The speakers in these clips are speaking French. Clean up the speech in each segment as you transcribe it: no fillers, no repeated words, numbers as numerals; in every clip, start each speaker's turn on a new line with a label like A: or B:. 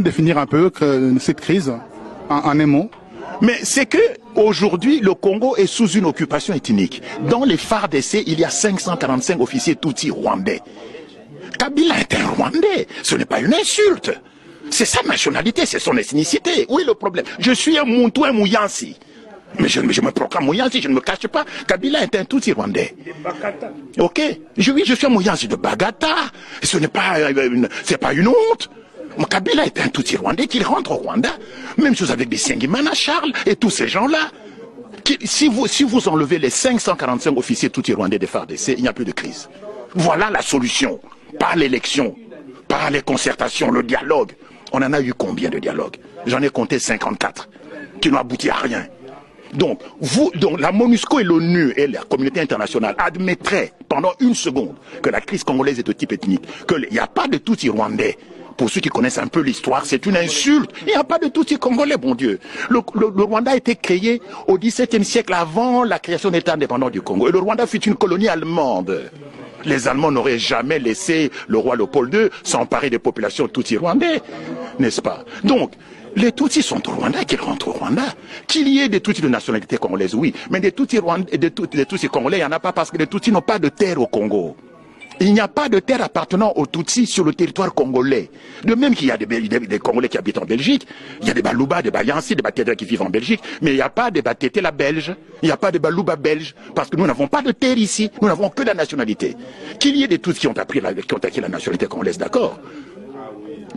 A: définir un peu cette crise en un mot?
B: Mais c'est que aujourd'hui, le Congo est sous une occupation ethnique. Dans les FARDC, il y a 545 officiers Tutsis rwandais. Kabila est un Rwandais. Ce n'est pas une insulte. C'est sa nationalité, c'est son ethnicité. Où est le problème? Je suis un Muntu, un Mouyansi. Mais je me proclame Mouyansi, je ne me cache pas. Kabila est un Tutsi rwandais. Ok? Oui, je suis un Mouyansi de Bagata. Ce n'est pas, c'est pas une honte. Kabila est un Tutsi rwandais, qu'il rentre au Rwanda. Même chose avec des Sengimana, Charles et tous ces gens-là. Si vous enlevez les 545 officiers Tutsi rwandais des FARDC, il n'y a plus de crise. Voilà la solution. Par l'élection, par les concertations, le dialogue. On en a eu combien de dialogues? J'en ai compté 54, qui n'ont abouti à rien. Donc, la MONUSCO et l'ONU et la communauté internationale admettraient pendant une seconde que la crise congolaise est de type ethnique, qu'il n'y a pas de Tutsi rwandais. Pour ceux qui connaissent un peu l'histoire, c'est une insulte. Il n'y a pas de Tutsi congolais, bon Dieu. Le Rwanda a été créé au XVIIe siècle avant la création de l'État indépendant du Congo. Et le Rwanda fut une colonie allemande. Les Allemands n'auraient jamais laissé le roi Léopold II s'emparer des populations Tutsi rwandais, n'est-ce pas? Donc, les Tutsis sont au Rwanda, qu'ils rentrent au Rwanda. Qu'il y ait des Tutsis de nationalité congolaise, oui. Mais des Tutsis congolais, il n'y en a pas parce que les Tutsis n'ont pas de terre au Congo. Il n'y a pas de terre appartenant aux Tutsis sur le territoire congolais. De même qu'il y a des Congolais qui habitent en Belgique, il y a des Balouba, des Bayansi, des Batédra qui vivent en Belgique, mais il n'y a pas de Batété belge, il n'y a pas de Balouba belge, parce que nous n'avons pas de terre ici, nous n'avons que la nationalité. Qu'il y ait des Tutsis qui ont acquis la nationalité congolaise, d'accord.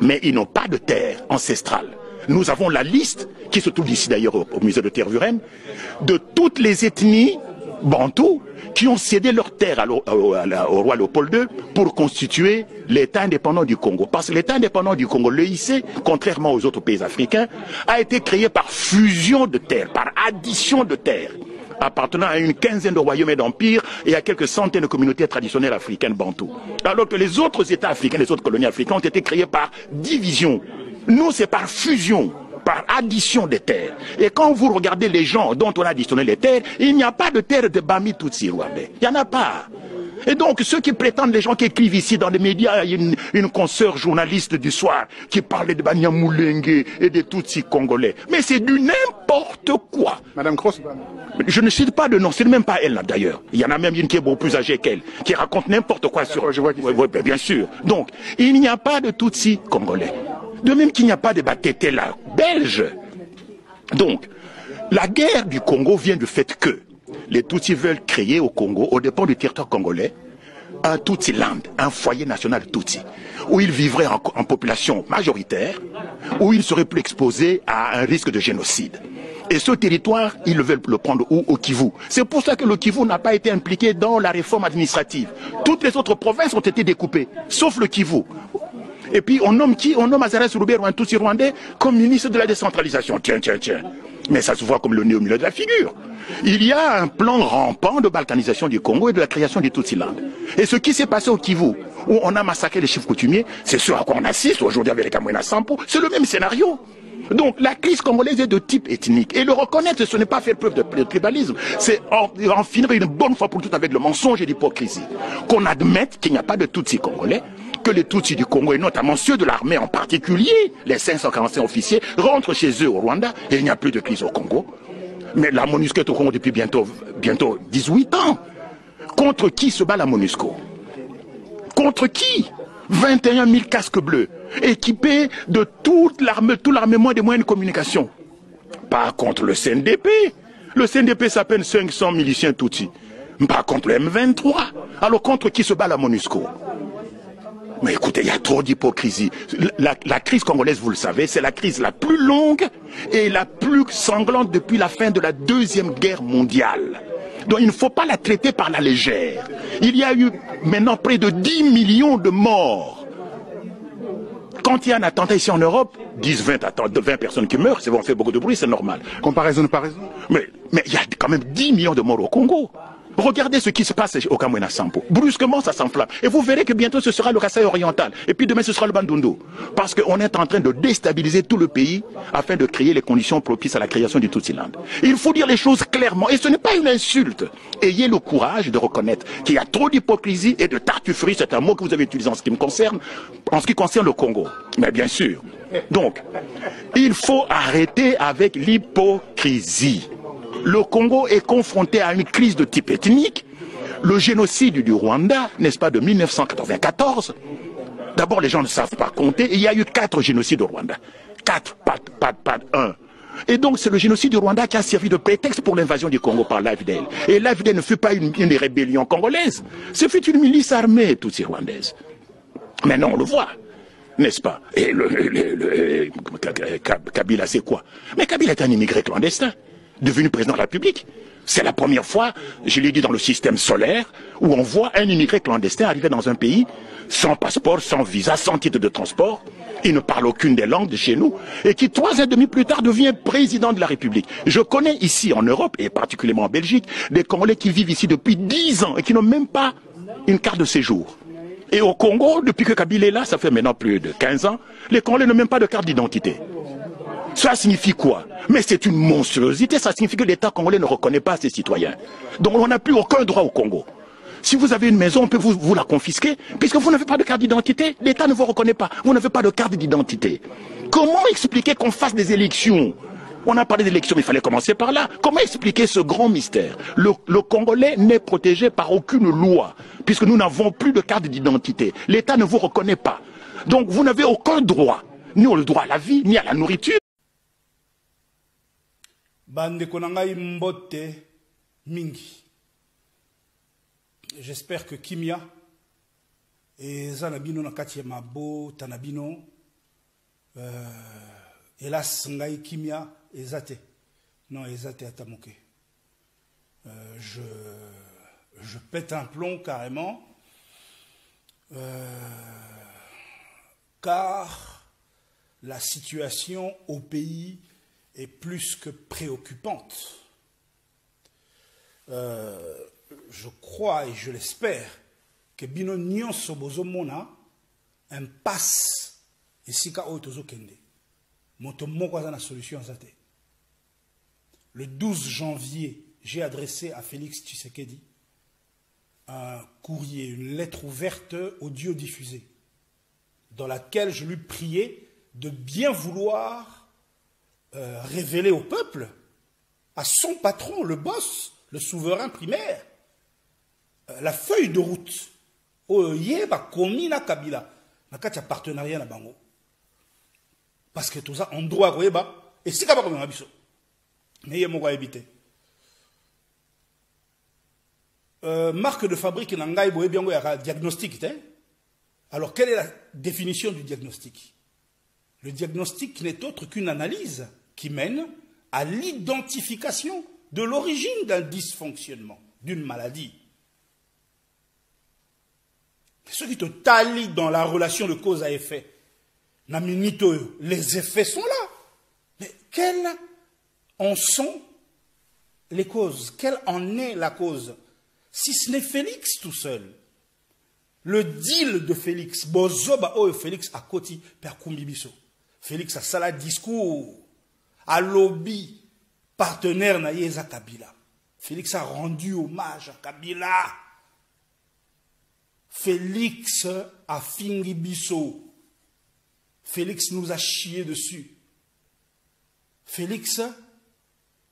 B: Mais ils n'ont pas de terre ancestrale. Nous avons la liste, qui se trouve ici d'ailleurs au musée de Tervuren, de toutes les ethnies bantous qui ont cédé leur terre au roi Léopold II pour constituer l'État indépendant du Congo. Parce que l'État indépendant du Congo, l'EIC, contrairement aux autres pays africains, a été créé par fusion de terres, par addition de terres, appartenant à une quinzaine de royaumes et d'empires et à quelques centaines de communautés traditionnelles africaines bantoues. Alors que les autres États africains, les autres colonies africaines ont été créés par division. Nous, c'est par fusion, par addition des terres. Et quand vous regardez les gens dont on a additionné les terres, il n'y a pas de terre de Bami Tutsi rwandais. Il n'y en a pas. Et donc, ceux qui prétendent, les gens qui écrivent ici dans les médias, il y a une consoeur journaliste du soir qui parlait de Banyamulenge et des Tutsis congolais. Mais c'est du n'importe quoi.
A: Madame Cross.
B: Je ne cite pas de nom, c'est même pas elle là d'ailleurs. Il y en a même une qui est beaucoup plus âgée qu'elle, qui raconte n'importe quoi sur...
A: Je vois
B: bien sûr. Donc, il n'y a pas de Tutsis congolais. De même qu'il n'y a pas de Batété là, belge. Donc, la guerre du Congo vient du fait que les Tutsis veulent créer au Congo, au dépend du territoire congolais, un Tutsiland, un foyer national Tutsi, où ils vivraient en population majoritaire, où ils seraient plus exposés à un risque de génocide. Et ce territoire, ils veulent le prendre où? Au Kivu. C'est pour ça que le Kivu n'a pas été impliqué dans la réforme administrative. Toutes les autres provinces ont été découpées, sauf le Kivu. Et puis on nomme qui? On nomme Azarès Roubert, un Tutsi rwandais, comme ministre de la décentralisation. Tiens. Mais ça se voit comme le nez au milieu de la figure. Il y a un plan rampant de balkanisation du Congo et de la création du Tutsiland. Et ce qui s'est passé au Kivu, où on a massacré les chefs coutumiers, c'est ce à quoi on assiste aujourd'hui avec les Kamwina Sampo, c'est le même scénario. Donc la crise congolaise est de type ethnique. Et le reconnaître, ce n'est pas faire preuve de tribalisme, c'est en finir une bonne fois pour toutes avec le mensonge et l'hypocrisie. Qu'on admette qu'il n'y a pas de Tutsis congolais, que les Tutsis du Congo, et notamment ceux de l'armée en particulier, les 545 officiers, rentrent chez eux au Rwanda et il n'y a plus de crise au Congo. Mais la MONUSCO est au Congo depuis bientôt 18 ans. Contre qui se bat la MONUSCO? Contre qui? 21 000 casques bleus, équipés de tout l'armement des moyens de communication. Pas contre le CNDP. Le CNDP s'appelle 500 miliciens Tutsis. Pas contre le M23. Alors contre qui se bat la MONUSCO? Mais écoutez, il y a trop d'hypocrisie. La crise congolaise, vous le savez, c'est la crise la plus longue et la plus sanglante depuis la fin de la Deuxième Guerre mondiale. Donc il ne faut pas la traiter par la légère. Il y a eu maintenant près de 10 millions de morts. Quand il y a un attentat ici en Europe, 20 personnes qui meurent, c'est bon, on fait beaucoup de bruit, c'est normal.
A: Comparaison.
B: Mais il y a quand même 10 millions de morts au Congo. Regardez ce qui se passe au Kamwena Sampo. Brusquement, ça s'enflamme. Et vous verrez que bientôt, ce sera le Kasaï oriental. Et puis demain, ce sera le Bandundu. Parce qu'on est en train de déstabiliser tout le pays afin de créer les conditions propices à la création du Tutsi-Land. Il faut dire les choses clairement. Et ce n'est pas une insulte. Ayez le courage de reconnaître qu'il y a trop d'hypocrisie et de tartufferie. C'est un mot que vous avez utilisé en ce qui me concerne, en ce qui concerne le Congo. Mais bien sûr. Donc, il faut arrêter avec l'hypocrisie. Le Congo est confronté à une crise de type ethnique. Le génocide du Rwanda, n'est-ce pas, de 1994. D'abord, les gens ne savent pas compter. Il y a eu 4 génocides au Rwanda. 4, pas 1. Et donc, c'est le génocide du Rwanda qui a servi de prétexte pour l'invasion du Congo par l'AFDL. Et l'AFDL ne fut pas une rébellion congolaise. Ce fut une milice armée, toutes rwandaise. Maintenant, on le voit. N'est-ce pas? Et Kabila, c'est quoi? Mais Kabila est un immigré clandestin, devenu président de la République. C'est la première fois, je l'ai dit, dans le système solaire, où on voit un immigré clandestin arriver dans un pays sans passeport, sans visa, sans titre de transport. Il ne parle aucune des langues de chez nous, et qui 3 ans et demi plus tard devient président de la République. Je connais ici en Europe, et particulièrement en Belgique, des Congolais qui vivent ici depuis 10 ans et qui n'ont même pas une carte de séjour. Et au Congo, depuis que Kabila est là, ça fait maintenant plus de 15 ans, les Congolais n'ont même pas de carte d'identité. Ça signifie quoi? Mais c'est une monstruosité, ça signifie que l'État congolais ne reconnaît pas ses citoyens. Donc on n'a plus aucun droit au Congo. Si vous avez une maison, on peut vous la confisquer, puisque vous n'avez pas de carte d'identité, l'État ne vous reconnaît pas, vous n'avez pas de carte d'identité. Comment expliquer qu'on fasse des élections? On a parlé d'élections, il fallait commencer par là. Comment expliquer ce grand mystère? Le Congolais n'est protégé par aucune loi, puisque nous n'avons plus de carte d'identité. L'État ne vous reconnaît pas. Donc vous n'avez aucun droit, ni au droit à la vie, ni à la nourriture.
C: J'espère que Kimia et Zanabino Nakati Mabo Tanabino hélas Ngai Kimia et Zate. Non, Zate Atamoke. Je pète un plomb carrément. Car la situation au pays est plus que préoccupante. Je crois et je l'espère que Bino Nyon Sobozo Mona impasse et Sika Otozo Kende. Moto Moko na solution zate. Le 12 janvier, j'ai adressé à Félix Tshisekedi un courrier, une lettre ouverte audio diffusée, dans laquelle je lui priais de bien vouloir révéler au peuple, à son patron, le boss, le souverain primaire, la feuille de route. Yeba komi na Kabila, na katia partenariat na bango. Parce que tout ça, on doit koyeba, et si kaba komi mabiso. Mais yé moko éviter. Marque de fabrique n'angai boye biango yaka diagnostic. Alors quelle est la définition du diagnostic? Le diagnostic n'est autre qu'une analyse qui mène à l'identification de l'origine d'un dysfonctionnement, d'une maladie. Ceux qui te talient dans la relation de cause à effet, les effets sont là. Mais quelles en sont les causes? Quelle en est la cause? Si ce n'est Félix tout seul, le deal de Félix, Bozoba o Félix a koti per kumbibiso. Félix a sala discours, a lobby, partenaire na yeza Kabila. Félix a rendu hommage à Kabila. Félix a fingibiso. Félix nous a chié dessus. Félix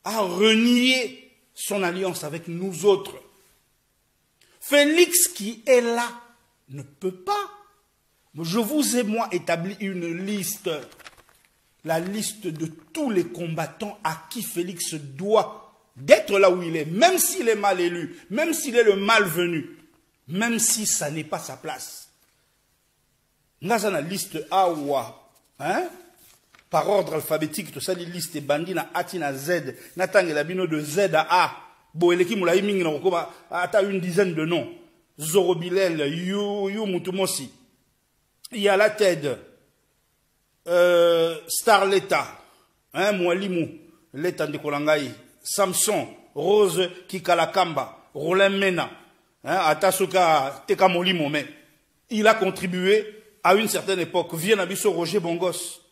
C: a renié son alliance avec nous autres. Félix qui est là ne peut pas. Je vous ai, moi, établi une liste. La liste de tous les combattants à qui Félix doit d'être là où il est. Même s'il est mal élu. Même s'il est le malvenu. Même si ça n'est pas sa place. Nous avons la liste Awa. Hein? Par ordre alphabétique, tout ça, les listes bandit na Ati na Z. Natang la bino de Z à A. Boeleki moula iming na koba ata une dizaine de noms. Zorobilel, Yu Mutumosi. Il y a la TED. Starleta. Hein, Mwalimu. Leta de Kolangai. Samson. Rose Kikalakamba. Roland Mena, Atasoka Teka Molimo, mais il a contribué à une certaine époque. Vient Nabiso Roger Bongos,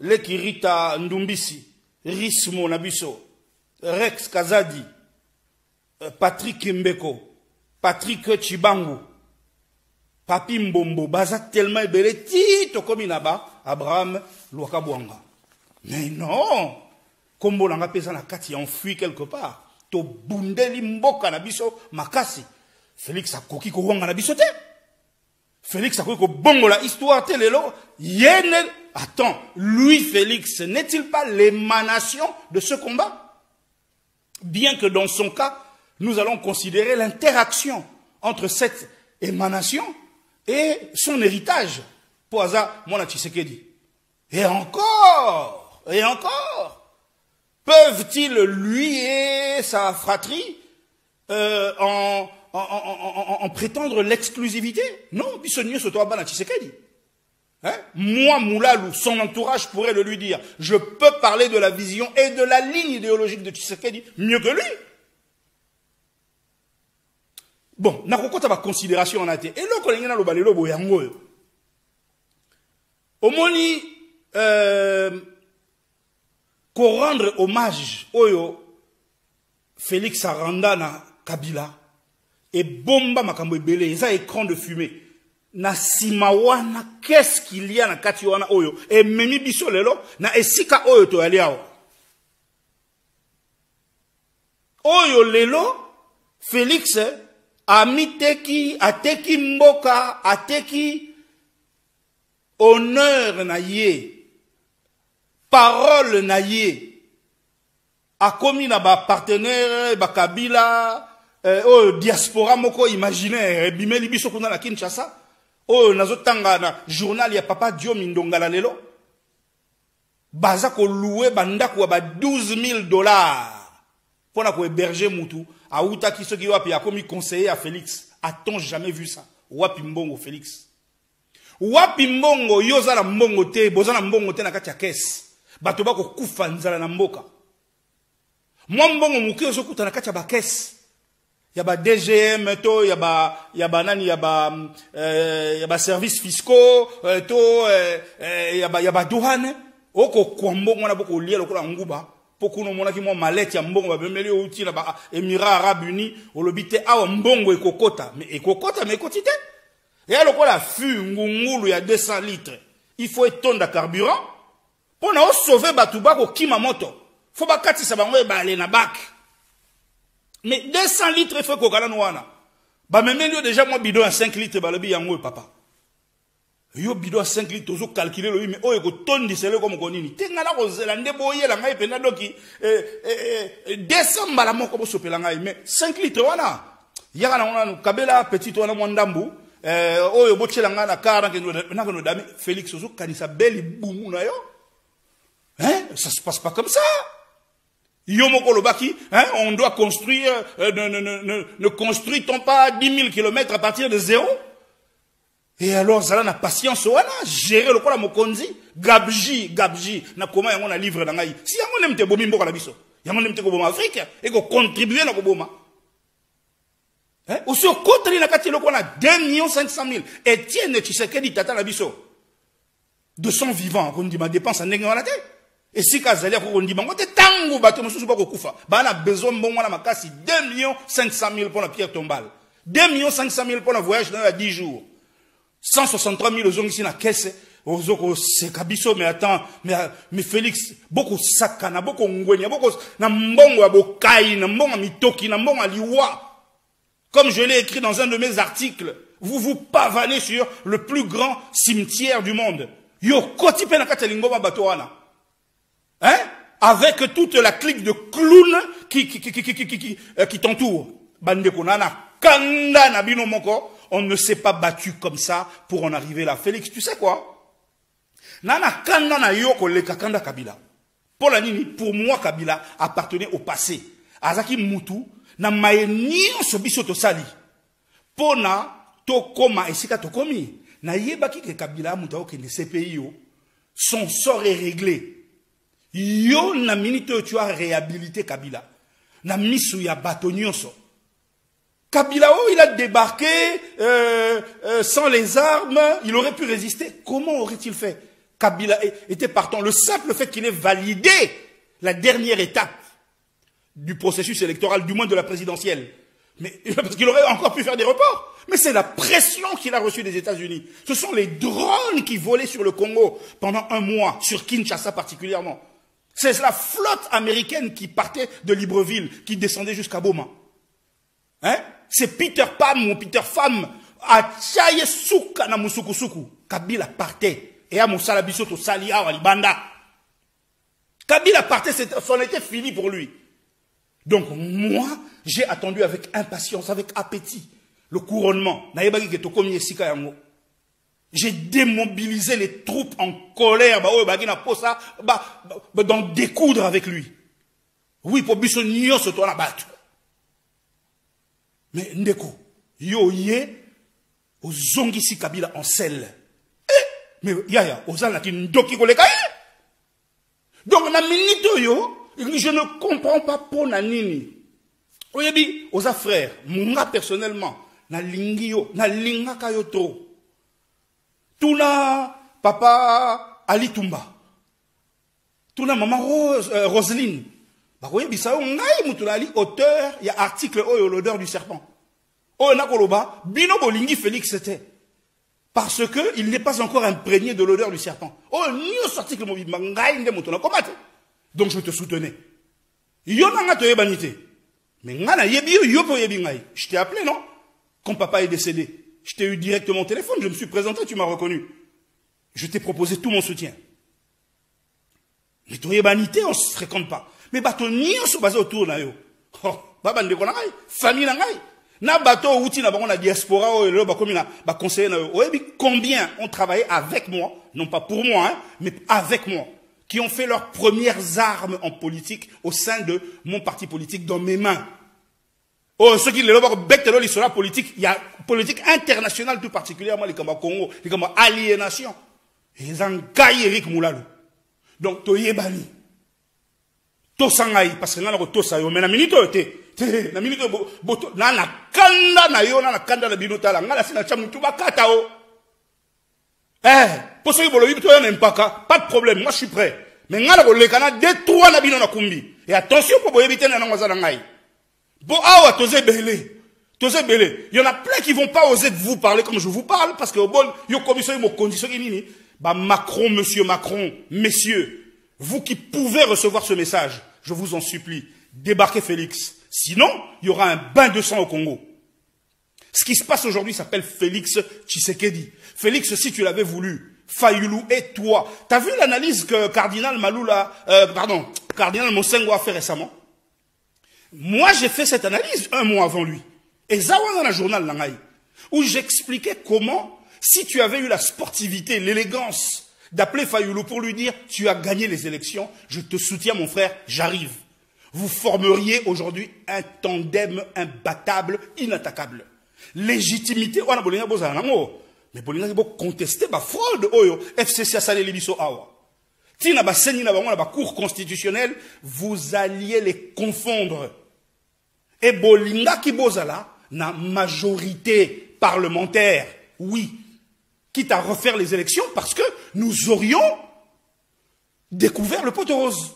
C: Lekirita Ndumbisi, Rismo Nabiso, Rex Kazadi, Patrick Mbeko, Patrick Chibangu, Papi Mbombo, Baza tellement ébélé, Tito Kominaba, Abraham Luakabwanga. Mais non! Kombo langa pesa na kati enfui quelque part. To bundeli mboka na biso makasi. Félix a koki ko wanga na biso te. Félix a koki ko bongo la histoire te lelo. Yene. Attends, lui Félix, n'est-il pas l'émanation de ce combat? Bien que dans son cas, nous allons considérer l'interaction entre cette émanation et son héritage. Poaza, Mona Tshisekedi. Et encore, peuvent-ils, lui et sa fratrie, en prétendre l'exclusivité? Non, Bissonnier Sotoaba Tshisekedi. Moi, Moulalou, son entourage pourrait le lui dire. Je peux parler de la vision et de la ligne idéologique de Tshisekedi mieux que lui. Bon, nakokota ba considération en athée. Et là, quand on a le balelo boyango, omoni, qu'on rendre hommage oyo Félix Aranda na Kabila et bomba makambo ebele, ça écran de fumée. Na simawana, qu'est-ce qu'il y a na katiwana oyo? Et memi biso lelo, na esika oyo to aliao. Oyo lelo, Félix amiteki, ateki mboka, ateki honneur na ye. Parole na ye. A commis na ba partenaire, ba Kabila, diaspora moko imaginaire, bimeli biso kuna na Kinshasa. Nazotanga na journal ya Papa Dio Mindongala lelo. Baza ko loué bandako ba $12,000. Pona ko héberger mutu. A uta ki soki wapi a commis conseiller à Félix. A-t-on jamais vu ça? Wapi mbongo Félix. Wapi mbongo yoza na mbongo te, boza na mbongo te na kati ya kesi. Bato bako kufa nzala na mboka. Mwa mbongo muke ozo kuta na kati ya ba kesi. Yaba DGM to yaba nani yaba services fiscaux to yaba douane oko kwambo mwana boko lié lokola nguba pokuno mona ki mwa maleti ya mbongo ba bemeli outi na ba Émirats Arabes Unis olobite awa mbongo ekokota mais ekotite et lokola fu ngungulu ya 200 litres il faut étonda carburant pour na sauver batuba ko kima moto faut ba katisa bango ebale na bac. Mais 200 litres, il faut qu'on gagne nouana. Bah, même déjà, moi, bidon à 5 litres, bah, le biyango, papa. Yo, bidon à 5 litres, ozo calculer le mais oh, eko ton di sele comme konini. Tengana ko zelande boye la ngai pena doki, 200 balamo ko sope la ngai, mais 5 litres wana. Yaka na wana, kabela, petit wana mwandambu, yo boche la ngai na kara, na kono dami, Félix ozo kanisa beli boumou na yo. Hein? Ça se passe pas comme ça. On doit construire, ne construit-on pas 10 000 km à partir de zéro? Et alors, ça n'a patience, on a géré le quoi, mokonzi, gabji, na comment on a livre dans l'aïe. Si on aime te bomi mboka la biso, on aime te boma Afrique, et qu'on contribue à boma. Aussi, au contre, il a kati le quoi, 2 500 000. Etienne Tshisekedi tata la biso. De son vivant, on dit ma dépense en n'ayant la tête. Et si Kazalia pour on dit bango te tango bato mosusu ba ko kufa ba na besoin mbongo na makasi 2 500 000 pour la pierre tombale 2 500 000 pour le voyage dans 10 jours 163 000 aux ici na caisse aux oko c'est kabiso mais attends mais Félix beaucoup sakana beaucoup ngwenya beaucoup na mbongo ya bokai na mbongo mitoki na mbongo liwa comme je l'ai écrit dans un de mes articles vous pavanez sur le plus grand cimetière du monde yo koti pe na katelingo ba bato wana. Hein? Avec toute la clique de clowns qui t'entoure. Bande konana, kanda na bino moko, on ne s'est pas battu comme ça pour en arriver là. Félix, tu sais quoi? Nana kanda na yoko le kakanda Kabila. Pour la nini, pour moi Kabila appartenait au passé. Azaki mutu, na maeni sobiso to sali. Pona to koma esika to komi. Na yebaki ke Kabila muta oke ne CPI yo. Son sort est réglé. Yo na minute tu as réhabilité Kabila. Na misu ya bato nyonso. Kabila, il a débarqué sans les armes, il aurait pu résister. Comment aurait-il fait? Kabila était partant. Le simple fait qu'il ait validé la dernière étape du processus électoral, du moins de la présidentielle, mais parce qu'il aurait encore pu faire des reports. Mais c'est la pression qu'il a reçue des États-Unis. Ce sont les drones qui volaient sur le Congo pendant un mois, sur Kinshasa particulièrement. C'est la flotte américaine qui partait de Libreville, qui descendait jusqu'à Boma. Hein? C'est Peter Pan ou Peter Pham à Tchaye Souka na Musukusuku. Kabila partait. Et à Moussala Bissoto Salia ou Alibanda. Kabila partait, c'en était fini pour lui. Donc moi, j'ai attendu avec impatience, avec appétit, le couronnement. J'ai démobilisé les troupes en colère, d'en découdre avec lui. Oui, pour Bissonio, se tourne à battre. Mais Ndeko, yo yé, aux zongisi Kabila en selle. Mais yaya, aux ans qui ndoki kolekaye. Donc na minute yo, je ne comprends pas pour nanini. Oyebi, aux frères, moi personnellement, na lingio, na linga kayoto. Tuna papa Ali Tumba. Tuna maman Roselyne. Bah oyebi ça ngai mutuna ali auteur, il y a article l'odeur du serpent. Oh nakoloba, bino bolingi Félix c'était. Parce que il n'est pas encore imprégné de l'odeur du serpent. Oh ni au article mo ngai nde mutuna komate. Donc je te soutenais. Yo nanga to yebanité. Mais ngana yebi yo po yebi ngai. Je t'ai appelé non? Quand papa est décédé, je t'ai eu directement au téléphone, je me suis présenté, tu m'as reconnu. Je t'ai proposé tout mon soutien. Mais to yebanité, on se fréquente pas. Mais bateau ni on se base autour na yo. Oh, baba ndeko na ngai, famille na ngai. Na bateau outi na bango na diaspora o le ba komi na ba conseiller na yo. Oyebi combien ont travaillé avec moi, non pas pour moi hein, mais avec moi, qui ont fait leurs premières armes en politique au sein de mon parti politique dans mes mains. Oh, ceux qui les bectent sur la politique, il y a politique internationale tout particulièrement les Kamba Congo, les Kamba aliénation. Ils ont gaillé Eric Moulalou. Donc, toyebani. Tosangai, parce que là, on tosa yo, mais na minute na minute boto, na kanda na yo, na kanda na binota la, na sina chamu tuba kata o. Pour ceux qui veulent vivre, pas de problème, moi je suis prêt. Mais ngala ko le kana détruire na bino na kumbi. Et attention pour éviter na ngwaza na ngai. Bon awa toze belé. Toze belé. Il y en a plein qui vont pas oser de vous parler comme je vous parle parce que au bon yo commission mo condition qui nini. Bah Macron, monsieur Macron, messieurs, vous qui pouvez recevoir ce message, je vous en supplie, débarquez Félix. Sinon, il y aura un bain de sang au Congo. Ce qui se passe aujourd'hui s'appelle Félix Tshisekedi. Félix, si tu l'avais voulu, Fayulu et toi. T'as vu l'analyse que Cardinal Cardinal Mosengo a fait récemment? Moi, j'ai fait cette analyse un mois avant lui. Et Zawa dans le journal Langai, où j'expliquais comment, si tu avais eu la sportivité, l'élégance d'appeler Fayulu pour lui dire « Tu as gagné les élections, je te soutiens mon frère, j'arrive », vous formeriez aujourd'hui un tandem imbattable, inattaquable. Légitimité, on a bolinga boza nango, mais bolinga bo contester ba fraude oyo FCC a salé libiso awa. Tina ba seni na bango na ba cour constitutionnelle, vous alliez les confondre. Et bolinga ki bozala na majorité parlementaire, oui, quitte à refaire les élections parce que nous aurions découvert le pot rose.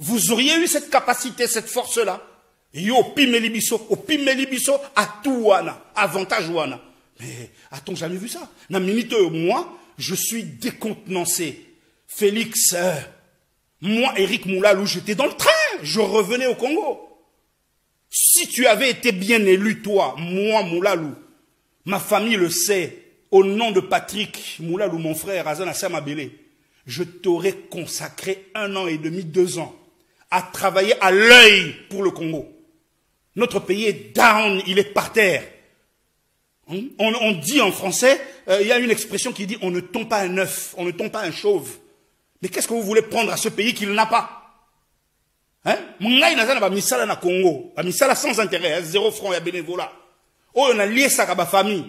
C: Vous auriez eu cette capacité, cette force-là. Yo pimeli biso à tout wana, avantage wana. Mais a-t-on jamais vu ça? Na minute moi, je suis décontenancé. Félix, moi Eric Moulalou, j'étais dans le train, je revenais au Congo. Si tu avais été bien élu toi, moi Moulalou, ma famille le sait, au nom de Patrick Moulalou, mon frère Azana Samabele, je t'aurais consacré 1 an et demi, 2 ans à travailler à l'œil pour le Congo. Notre pays est down, il est par terre. On dit en français, il y a une expression qui dit on ne tombe pas un œuf, on ne tombe pas un chauve. Mais qu'est-ce que vous voulez prendre à ce pays qu'il n'a pas? Hein? Mungai nazana ba misala na Congo, ba misala sans intérêt, 0 francs ya bénévolat. Oh on a lié ça à ba famille.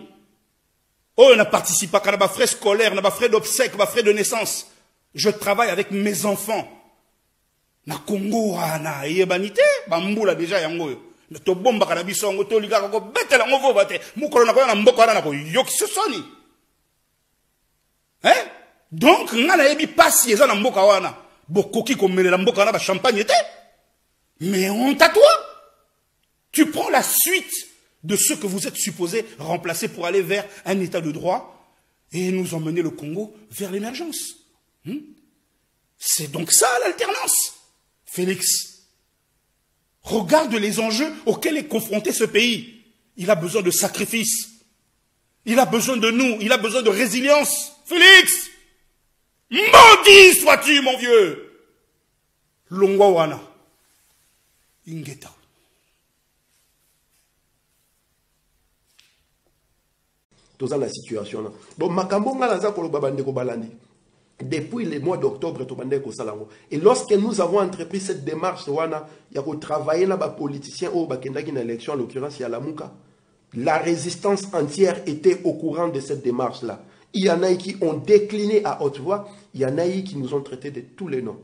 C: Oh on a participé à ba frais scolaires, na ba frais d'obsèques, ba frais de naissance. Je travaille avec mes enfants. Na Congo na yebanité, ba mbula déjà yango. to bomba kana biso ngo to liga ko betela ngo vo bate mukolo na ko na mboko na ko yoki sosoni. Hein? Donc ngana yebi pasi eza na mboka wana bokoki ko melela mboka na ba champagne té. Mais honte à toi. Tu prends la suite de ce que vous êtes supposé remplacer pour aller vers un état de droit et nous emmener le Congo vers l'émergence. C'est donc ça l'alternance. Félix, regarde les enjeux auxquels est confronté ce pays. Il a besoin de sacrifices. Il a besoin de nous. Il a besoin de résilience. Félix, maudit sois-tu, mon vieux. Longwa wana. Ingeta.
D: Dans la situation là. Bon, makambo ngalaza ko babande ko balandi. Depuis le mois d'octobre, et lorsque nous avons entrepris cette démarche, il y a travailler là, les politiciens au Bakendaki dans l'élection, en l'occurrence, il y a la Mouka. La résistance entière était au courant de cette démarche-là. Il y en a qui ont décliné à haute voix, il y en a qui nous ont traités de tous les noms.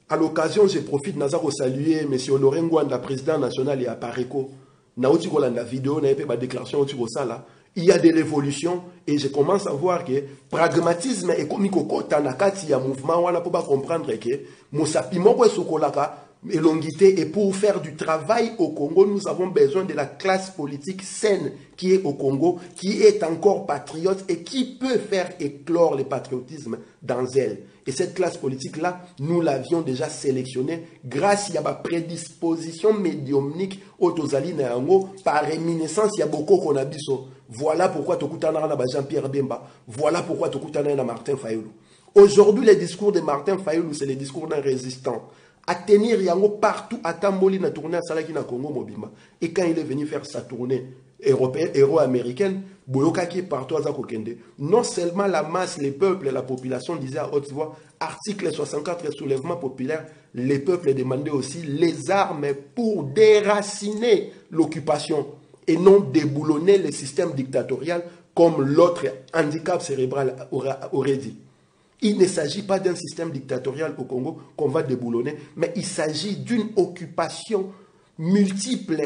D: À l'occasion, je profite de saluer M. Honoré Ngwanda, président national et à Pareco. Naouti Kolanda vidéo, n'a pas déclaration là. Il y a des révolutions et je commence à voir que pragmatisme et comme il y a mouvement, on ne peut pas comprendre que Mosapimo Sokolaka et longité et pour faire du travail au Congo, nous avons besoin de la classe politique saine qui est au Congo, qui est encore patriote et qui peut faire éclore le patriotisme dans elle. Et cette classe politique-là, nous l'avions déjà sélectionnée grâce à ma prédisposition médiumnique au Tozali Nayango, par réminiscence, il y a beaucoup qu'on a biso. Voilà pourquoi Tokutana na Jean-Pierre Bemba. Voilà pourquoi Tokutana na Martin Fayulu. Aujourd'hui, les discours de Martin Fayulu, c'est les discours d'un résistant. À tenir Yango partout, à Tamboli, na tournée à Salaki na Congo Mobimba. Et quand il est venu faire sa tournée européenne, euro-américaine, Boyokaki partout à Zakokende. Non seulement la masse, les peuples et la population disaient à haute voix, article 64 soulèvement populaire, les peuples demandaient aussi les armes pour déraciner l'occupation et non déboulonner le système dictatorial comme l'autre handicap cérébral aurait dit. Il ne s'agit pas d'un système dictatorial au Congo qu'on va déboulonner, mais il s'agit d'une occupation multiple,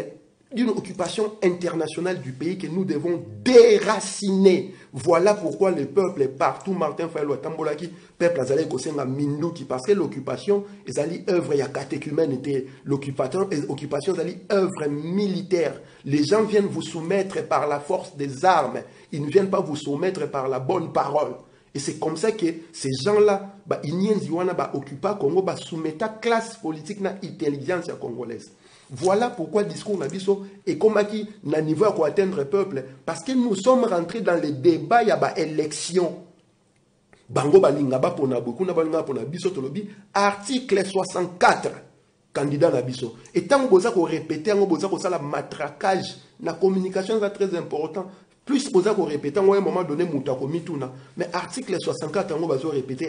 D: d'une occupation internationale du pays que nous devons déraciner. Voilà pourquoi le peuple partout, Martin Fayulu, Tambolaki, peuple azali kosenga minduki, parce que l'occupation, ezali œuvre, il y a catéchumène, l'occupation, ezali œuvre militaire. Les gens viennent vous soumettre par la force des armes, ils ne viennent pas vous soumettre par la bonne parole. Et c'est comme ça que ces gens-là, ils occupent Congo, soumettent la classe politique na intelligence congolaise. Voilà pourquoi le discours Nabiso est comme qui n'a niveau à atteindre le peuple. Parce que nous sommes rentrés dans les débats, il y a élection. Bango balinga ba pona beaucoup na balinga pona biso tolobi article 64 candidat Nabiso. Et tant que vous répétez, vous avez la matraquage, la communication est très important. Plus vous avez répété, à un moment donné, mais article 64, vous avez répété,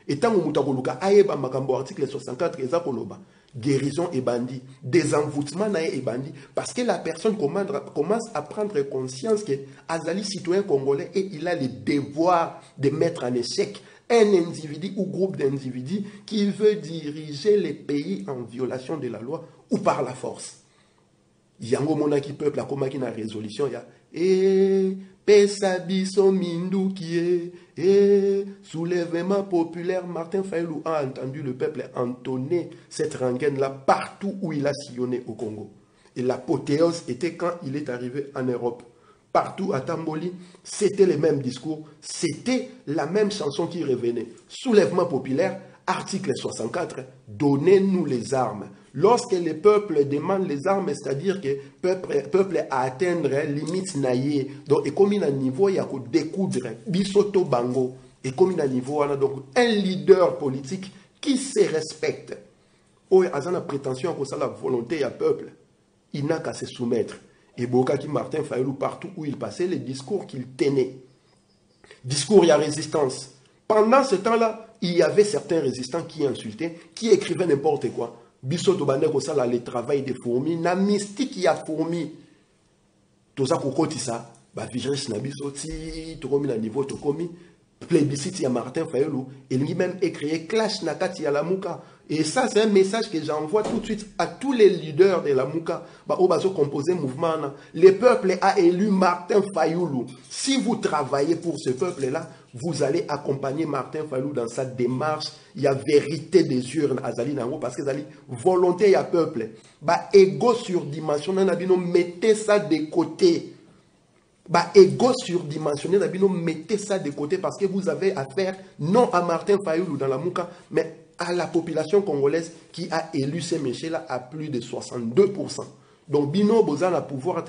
D: et tant que vous avez article 64, guérison et bandit, désenvoûtement et bandit, parce que la personne commence à prendre conscience que Azali citoyen congolais et il a le devoir de mettre en échec un individu ou groupe d'individus qui veut diriger les pays en violation de la loi ou par la force. Yango monaki peuple a komaki na résolution ya pesa biso mindu qui est soulèvement populaire. Martin Fayulu a entendu le peuple entonner cette rengaine là partout où il a sillonné au Congo. Et l'apothéose était quand il est arrivé en Europe. Partout à Tamboli, c'était le même discours, c'était la même chanson qui revenait. Soulèvement populaire, article 64, donnez-nous les armes. Lorsque le peuple demande les armes, c'est-à-dire que le peuple a atteindre limite naïe, donc et comme il a un niveau, il y a que découdre, bisoto bango, et comme il a un niveau, donc un leader politique qui se respecte. Oh, il a la prétention que ça la volonté du peuple, il n'a qu'à se soumettre. Et Bokaki Martin Fayulu, partout où il passait, les discours qu'il tenait. Discours, il y a résistance. Pendant ce temps-là, il y avait certains résistants qui insultaient, qui écrivaient n'importe quoi. Biso to bande ko sala le travail des fourmis na mystique ya fourmi to za ko kotisa ba vigilance na biso ti to komi na niveau to komi plébiscite ya Martin Fayulu, et lui-même est créé clash nakati ya la Mouka. Et ça, c'est un message que j'envoie tout de suite à tous les leaders de la Mouka. Au bazo composé mouvement. Le peuple a élu Martin Fayulu. Si vous travaillez pour ce peuple-là, vous allez accompagner Martin Fayulu dans sa démarche. Il y a vérité des urnes à Zali Nango parce que Zali, volonté, il y a peuple. Ego surdimensionné, mettez ça de côté. Ego surdimensionné, mettez ça de côté parce que vous avez affaire non à Martin Fayulu dans la Mouka, mais à la population congolaise qui a élu ces messieurs-là à plus de 62%. Donc, Bino Bozan a pouvoir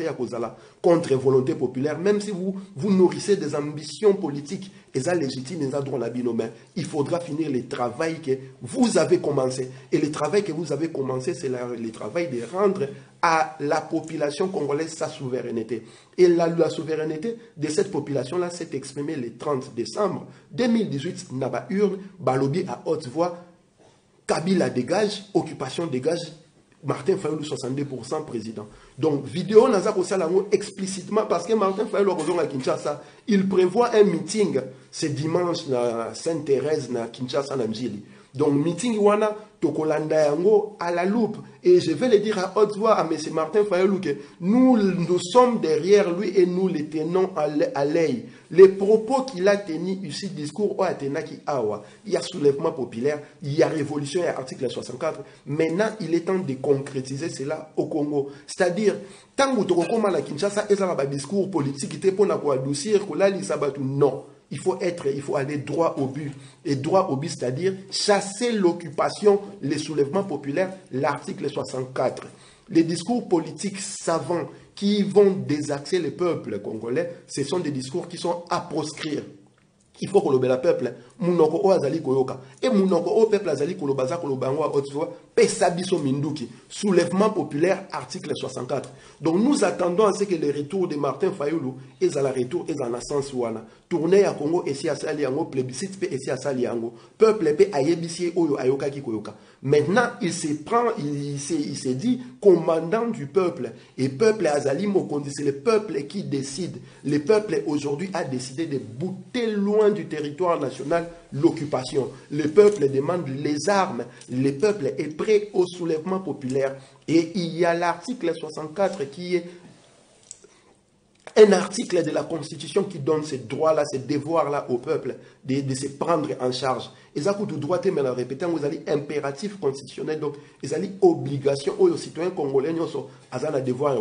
D: contre volonté populaire, même si vous nourrissez des ambitions politiques, et ça légitime, et ça droit la Bino, mais il faudra finir le travail que vous avez commencé. Et le travail que vous avez commencé, c'est le travail de rendre à la population congolaise sa souveraineté. Et la souveraineté de cette population-là s'est exprimée le 30 décembre 2018, Naba Urne, Balobi à haute voix, Kabila dégage, occupation dégage, Martin Fayulu 62% président. Donc, vidéo naza kosalango explicitement parce que Martin Fayulu à Kinshasa, il prévoit un meeting ce dimanche na Sainte-Thérèse na Kinshasa na Mjili. Donc, meeting wana tokolanda yango à la loupe. Et je vais le dire à haute voix à M. Martin Fayulu que nous sommes derrière lui et nous les tenons à l'œil. Les propos qu'il a tenus ici, discours au Atenaki Awa, il y a soulèvement populaire, il y a révolution, il y a article 64. Maintenant, il est temps de concrétiser cela au Congo. C'est-à-dire, tant que tu as la Kinshasa, et ça va discours politique, qui est pour adoucir, non. Il faut aller droit au but. Et droit au but, c'est-à-dire chasser l'occupation, les soulèvements populaires, l'article 64. Les discours politiques savants qui vont désaxer le peuple congolais, ce sont des discours qui sont à proscrire. Il faut que le peuple, munoko o azali koyoka. Et munoko o peuple azali kolobaza kolobango a otsoa, pesabiso minduki. Soulèvement populaire, article 64. Donc nous attendons à ce que le retour de Martin Fayulu est à la retour, est en ascense wana. Tourner à Congo, et si à Saliango, plébiscite, et si à Saliango. Peuple, pe ayebisi oyo ayoka ki koyoka. Maintenant, il s'est dit commandant du peuple. Et peuple azali mokondi, c'est le peuple qui décide. Le peuple aujourd'hui a décidé de bouter loin du territoire national l'occupation. Le peuple demande les armes. Le peuple est prêt au soulèvement populaire. Et il y a l'article 64 qui est un article de la Constitution qui donne ces droits-là, ces devoirs-là au peuple de se prendre en charge. Et ça, vous doit me le répéter, vous avez impératif constitutionnel, donc vous avez obligation aux citoyens congolais, à un devoir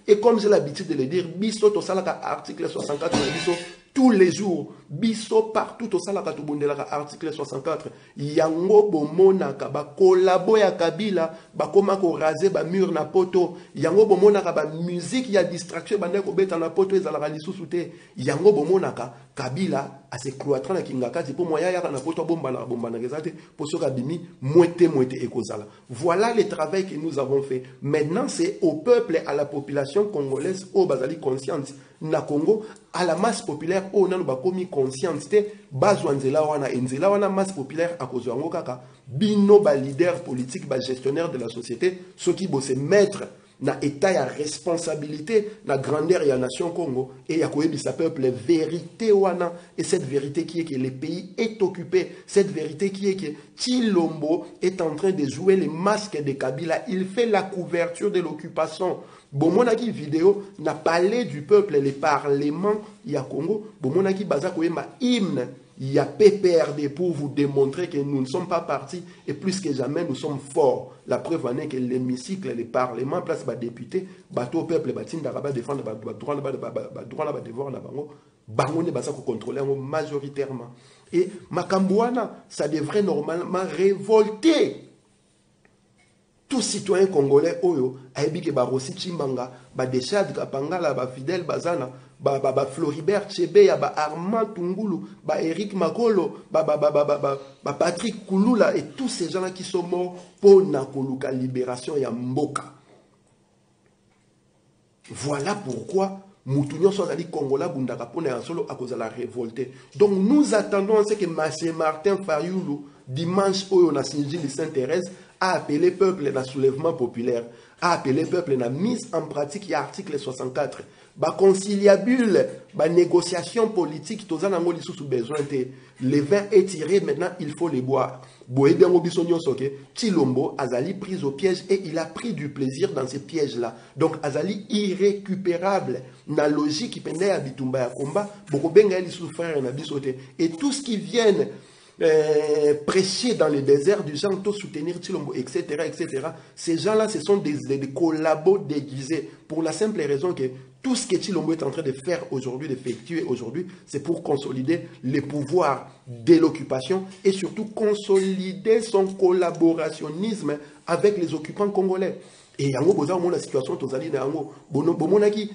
D: et comme j'ai l'habitude de le dire, biso to salaka article 64 biso tous les jours, biso partout au salaka to bundelaka article 64, yango bomonaka ba kolabo ya Kabila, ba koma ko raser ba mur na poto, yango bomonaka ba musique ya distraction ba ndeko beta na poto ezalaka lisusu te, yango bomonaka Kabila a se cloître na kingakati pour moya ya na poto bomba na gezate pour soka bimi moite ekozala. Voilà le travail que nous avons fait. Maintenant c'est au peuple, à la population congolaise au bazali conscience na Congo, à la masse populaire au nanu bakomi conscience te bazwanzela wana masse populaire à cause yango kaka bino ba leader politique ba gestionnaire de la société ceux qui bossent mettre na état ya responsabilité na grandeur ya nation Congo et ya koyebisa peuple vérité wana et cette vérité qui est que le pays est occupé, cette vérité qui est que Tshilombo est en train de jouer les masques de Kabila, il fait la couverture de l'occupation. Bomonaki vidéo n'a parlé du peuple, les parlements ya Congo, bomonaki baza koyema hymne. Il y a PPRD pour vous démontrer que nous ne sommes pas partis et plus que jamais nous sommes forts. La preuve en est que l'hémicycle, les parlements, place les députés, bateau peuple, d'Araba défendre droit de devoir bango ne basa ko contrôler majoritairement. Et Makambouana, ça devrait normalement révolter tout citoyen congolais oyo ayebi ke ba Rossi Chimbanga, ba Deshad Kapangala, ba Fidel Bazana, ba Floribert Chebeya, ba Armand Tungulu, ba Eric Makolo, ba Patrick Kouloula et tous ces gens-là qui sont morts pour na koluka libération ya mboka. Voilà pourquoi Moutounion Sozali Congola Bundaka Pone Solo à cause de la révolte. Donc nous attendons à ce que M. Martin Fayulu, dimanche où on a signé le Sainte-Thérèse, a appelé le peuple à soulèvement populaire, a appelé le peuple à mise en pratique l'article 64. ba conciliabule, ba négociation politique, tous en ango sous besoin de le vin est tiré, maintenant il faut les boire. Boé bien obisonio soke, Chilombo Azali pris au piège et il a pris du plaisir dans ces pièges-là. Donc Azali irrécupérable, na logique qui pendait à Bitumba ya combat, beaucoup benga li souffrir na bisote et tout ce qui viennent prêcher dans les déserts du genre, tout soutenir Chilombo, etc., etc. Ces gens-là, ce sont des collabos déguisés pour la simple raison que tout ce que Chilombo est en train de faire aujourd'hui, d'effectuer aujourd'hui, c'est pour consolider les pouvoirs de l'occupation et surtout consolider son collaborationnisme avec les occupants congolais. Et yango boza la situation tozali na yango bomonaki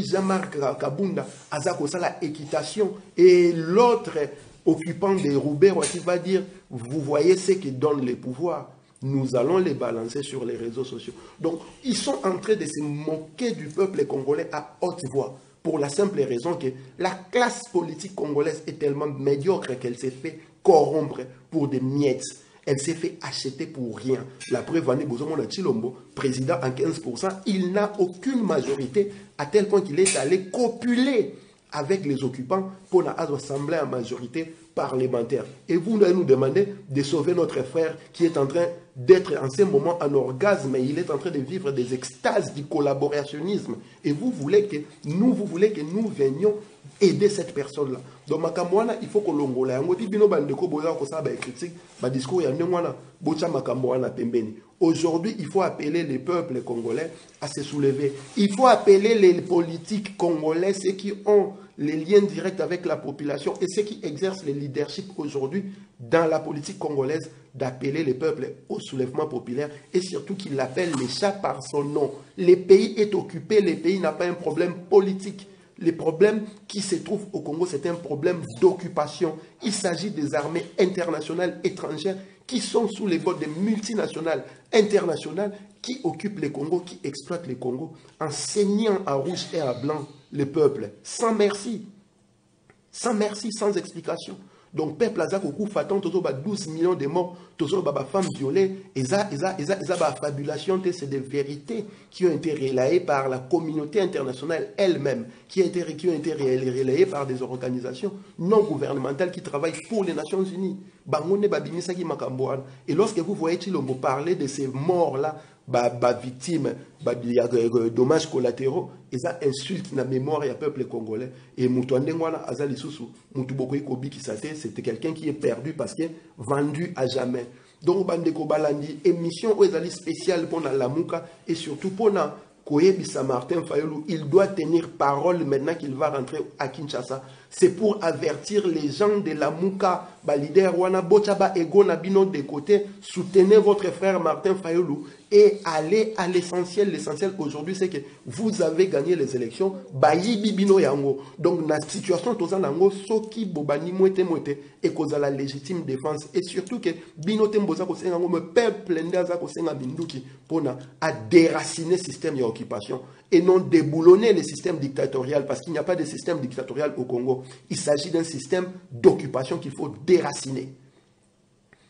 D: Jean-Marc Kabunda azako sala équitation et l'autre occupant des Roubaix qui va dire vous voyez ce qui donne les pouvoirs, nous allons les balancer sur les réseaux sociaux. Donc ils sont en train de se moquer du peuple congolais à haute voix pour la simple raison que la classe politique congolaise est tellement médiocre qu'elle s'est fait corrompre pour des miettes. Elle s'est fait acheter pour rien. La preuve, Anne Bozomona Chilombo, président en 15%, il n'a aucune majorité à tel point qu'il est allé copuler avec les occupants pour assembler en majorité parlementaire. Et vous nous demandez de sauver notre frère qui est en train d'être en ce moment en orgasme et il est en train de vivre des extases du collaborationnisme. Et vous voulez que nous venions aider cette personne-là. Donc, makamwana, il faut que l'on ait un bino bandeko boza ko sa ba critique, ba discours ya ndengwana, bocha makamwana pembeni. Aujourd'hui, il faut appeler les peuples congolais à se soulever. Il faut appeler les politiques congolais, ceux qui ont les liens directs avec la population et ceux qui exercent le leadership aujourd'hui dans la politique congolaise, d'appeler les peuples au soulèvement populaire et surtout qu'ils l'appellent les chats par son nom. Le pays est occupé, le pays n'a pas un problème politique. Le problème qui se trouve au Congo, c'est un problème d'occupation. Il s'agit des armées internationales étrangères qui sont sous les bottes des multinationales internationales qui occupent le Congo, qui exploitent le Congo, en saignant à rouge et à blanc le peuple, sans merci, sans explication. Donc, peuple Azak au coup fatant, 12 millions de morts, femmes violées, et ça, fabulation, c'est des vérités qui ont été relayées par la communauté internationale elle-même, qui ont été relayées par des organisations non gouvernementales qui travaillent pour les Nations Unies. Et lorsque vous voyez Chilombo parler de ces morts-là, victimes, dommages collatéraux, et ça insulte la mémoire du peuple congolais. Et Moutouandengwana Azali Soussou, Moutoubokoy Kobi Kisate, c'était quelqu'un qui est perdu parce qu'il est vendu à jamais. Donc, Bandeko Balandi, émission Oezali spéciale pour la Lamouka et surtout pour la Koyebisa Martin Fayulu, il doit tenir parole maintenant qu'il va rentrer à Kinshasa. C'est pour avertir les gens de la Mouka, leader Wana Bochaba Ego Nabino de côté, soutenez votre frère Martin Fayulu et allez à l'essentiel. L'essentiel aujourd'hui, c'est que vous avez gagné les élections. Bayibi Bino Yango. Donc, la situation, Soki Bobani Mwete et cause la légitime défense. Et surtout que Bino Temboza Kosenga, me peuple Ndaza Kosenga Binduki, pour déraciner le système d'occupation et non déboulonner le système dictatorial parce qu'il n'y a pas de système dictatorial au Congo. Il s'agit d'un système d'occupation qu'il faut déraciner.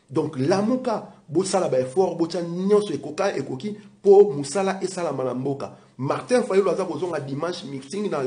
D: Donc, la Mouka, Botsala Baefort, Botsa Nyonso Ekoka Ekoki, pour Moussala et Salamanamboka. Martin Fayulu Azabozon à dimanche meeting dans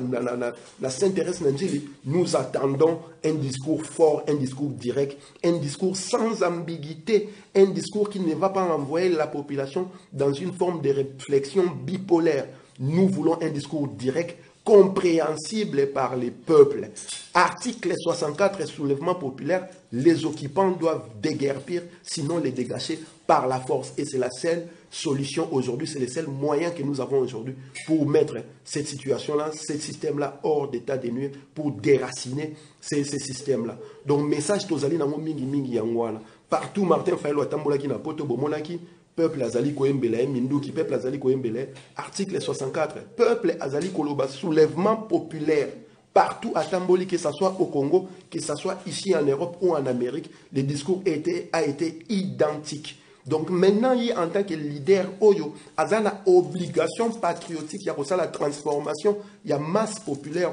D: la Saint-Thérèse Nandjili. Nous attendons un discours fort, un discours direct, un discours sans ambiguïté, un discours qui ne va pas envoyer la population dans une forme de réflexion bipolaire. Nous voulons un discours direct, compréhensible par les peuples. Article 64, soulèvement populaire, les occupants doivent déguerpir, sinon les dégager par la force. Et c'est la seule solution aujourd'hui, c'est le seul moyen que nous avons aujourd'hui pour mettre cette situation-là, ce système-là hors d'état de nuire, pour déraciner ces systèmes-là. Donc, message tozali nango mingi mingi yangwana. Partout, Martin Fayulu atambolaki na poto bomonaki, peuple azali koembele minduki, peuple azali koembele, article 64, peuple azali koloba, soulèvement populaire. Partout à Tamboli, que ce soit au Congo, que ce soit ici en Europe ou en Amérique, le discours a été identique. Donc maintenant, il en tant que leader, Oyo, a une obligation patriotique, il y a la transformation, il y a masse populaire,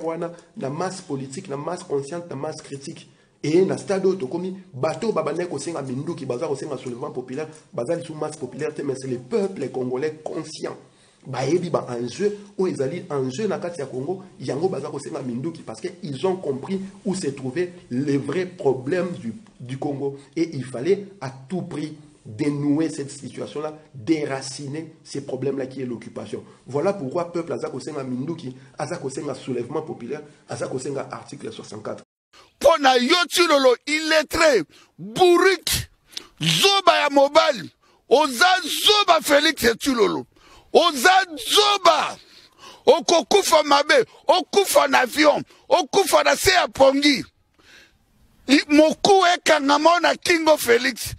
D: la masse politique, la masse consciente, la masse critique. Et dans le stade où il bateau babanek au sein mindu qui bazar au sein soulèvement populaire, bazar sous masse populaire, mais c'est le peuple congolais conscient. bayebi ba enjeu ou ezali enjeu na kati ya Congo yango baza kosenga minduki parce que ils ont compris où se trouvait les vrais problèmes du Congo et il fallait à tout prix dénouer cette situation-là, déraciner ces problèmes-là qui est l'occupation. Voilà pourquoi peuple Azako Senga Minduki, Azako Senga soulèvement populaire, Azako Senga article 64.
E: Pona yotilolo illettré, bourrique, zoba ya mobile, oza zoba Félix Etulolo, oza zoba, okokufa mabe, okufa na avion, okufa na se ya pongi, moku ekangama na Kingo Félix,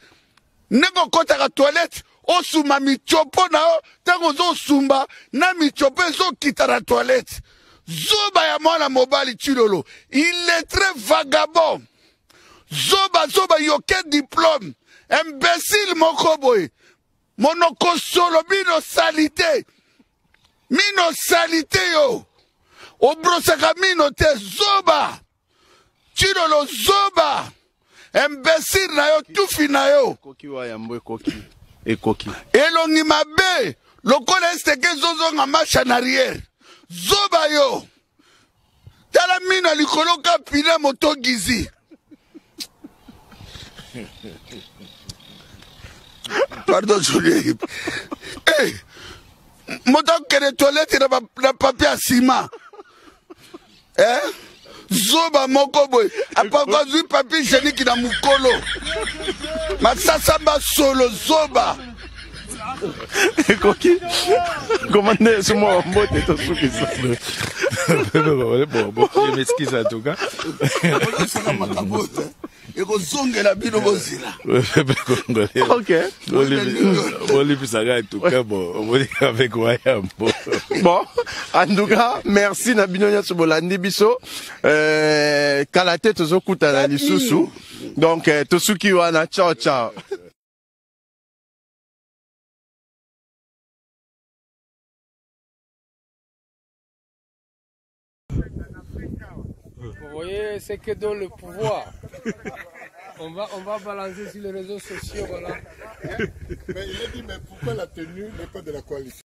E: Nego kota ka toilette, osuma michopo na o, tango zo sumba, na michopo zo kita la toilette. Zoba ya mwana mobali Tshilolo, il est très vagabond. Zoba yoke diplôme, imbécile mokoboy. Monoko solo, mino salité yo. Obrosaka mino te, zoba. Tshilolo zoba. Imbécile na yo, tufi na yo. Elongi mabe, lokola esteke zozo nga marche en arrière. Zoba yo. Tala mina likolo kapina moto gizi. Pardon, Julie. Eh, moto kere toilette na papier à ciment. Zoba moko boy. Apakwa zui papier hygiénique na mukolo. Masasamba solo zoba.
F: Koki, commandez ce mot en mot et tout ce qui s'appelle. Bon, je m'excuse en tout cas. Ok. Bon, en tout cas, merci Nabinonia Sobolandi Biso. Kalate tozokuta na lisusu. Donc, tosuki wana, ciao, ciao.
G: Vous voyez, c'est que dans le pouvoir. On va balancer sur les réseaux sociaux, voilà.
H: Mais il a dit, mais pourquoi la tenue n'est pas de la coalition?